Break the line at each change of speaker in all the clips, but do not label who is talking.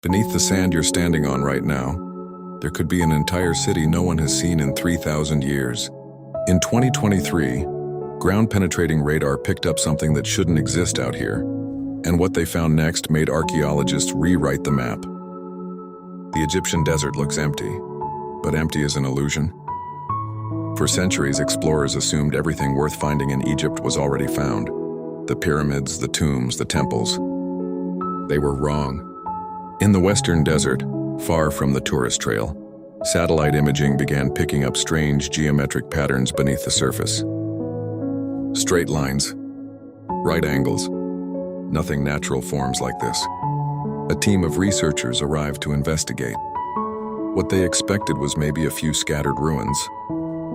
Beneath the sand you're standing on right now, there could be an entire city no one has seen in 3,000 years. In 2023, ground-penetrating radar picked up something that shouldn't exist out here, and what they found next made archaeologists rewrite the map. The Egyptian desert looks empty, but empty is an illusion. For centuries, explorers assumed everything worth finding in Egypt was already found. The pyramids, the tombs, the temples. They were wrong. In the western desert, far from the tourist trail, satellite imaging began picking up strange geometric patterns beneath the surface. Straight lines, right angles, nothing natural forms like this. A team of researchers arrived to investigate. What they expected was maybe a few scattered ruins.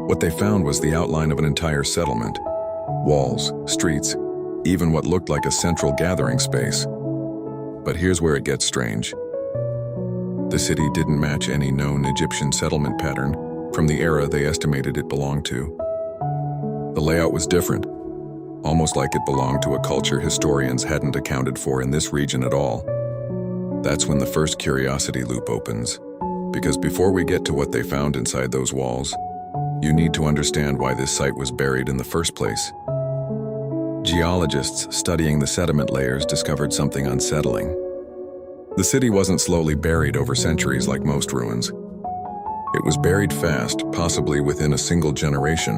What they found was the outline of an entire settlement. Walls, streets, even what looked like a central gathering space. But here's where it gets strange. The city didn't match any known Egyptian settlement pattern from the era they estimated it belonged to. The layout was different, almost like it belonged to a culture historians hadn't accounted for in this region at all. That's when the first curiosity loop opens, because before we get to what they found inside those walls, you need to understand why this site was buried in the first place. Geologists studying the sediment layers discovered something unsettling. The city wasn't slowly buried over centuries like most ruins. It was buried fast, possibly within a single generation.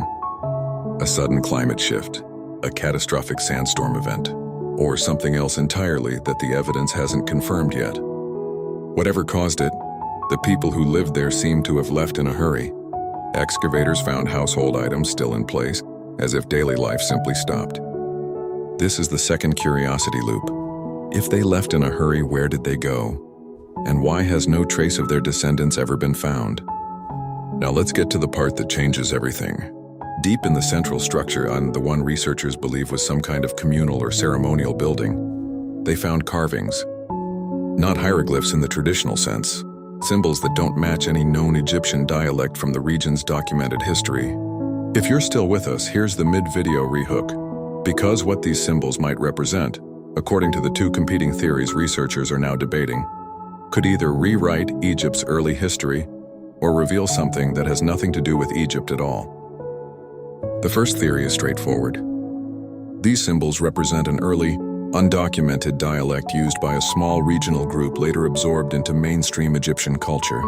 A sudden climate shift, a catastrophic sandstorm event, or something else entirely that the evidence hasn't confirmed yet. Whatever caused it, the people who lived there seemed to have left in a hurry. Excavators found household items still in place, as if daily life simply stopped. This is the second curiosity loop. If they left in a hurry, where did they go? And why has no trace of their descendants ever been found? Now let's get to the part that changes everything. Deep in the central structure, on the one researchers believe was some kind of communal or ceremonial building, they found carvings. Not hieroglyphs in the traditional sense, symbols that don't match any known Egyptian dialect from the region's documented history. If you're still with us, here's the mid-video rehook. Because what these symbols might represent, according to the two competing theories researchers are now debating, could either rewrite Egypt's early history or reveal something that has nothing to do with Egypt at all. The first theory is straightforward. These symbols represent an early, undocumented dialect used by a small regional group later absorbed into mainstream Egyptian culture.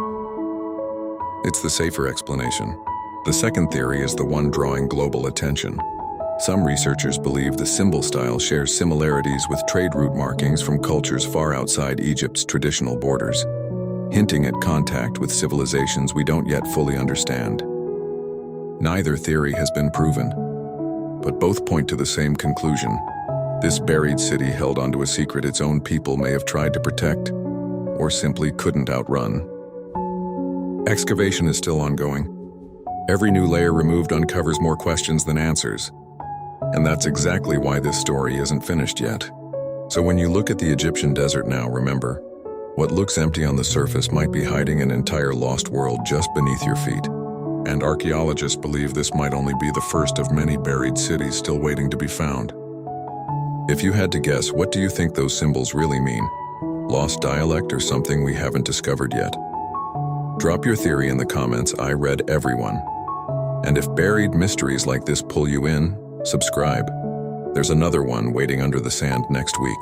It's the safer explanation. The second theory is the one drawing global attention. Some researchers believe the symbol style shares similarities with trade route markings from cultures far outside Egypt's traditional borders, hinting at contact with civilizations we don't yet fully understand. Neither theory has been proven, but both point to the same conclusion. This buried city held onto a secret its own people may have tried to protect, or simply couldn't outrun. Excavation is still ongoing. Every new layer removed uncovers more questions than answers. And that's exactly why this story isn't finished yet. So when you look at the Egyptian desert now, remember, what looks empty on the surface might be hiding an entire lost world just beneath your feet. And archaeologists believe this might only be the first of many buried cities still waiting to be found. If you had to guess, what do you think those symbols really mean? Lost dialect or something we haven't discovered yet? Drop your theory in the comments. I read everyone. And if buried mysteries like this pull you in, subscribe. There's another one waiting under the sand next week.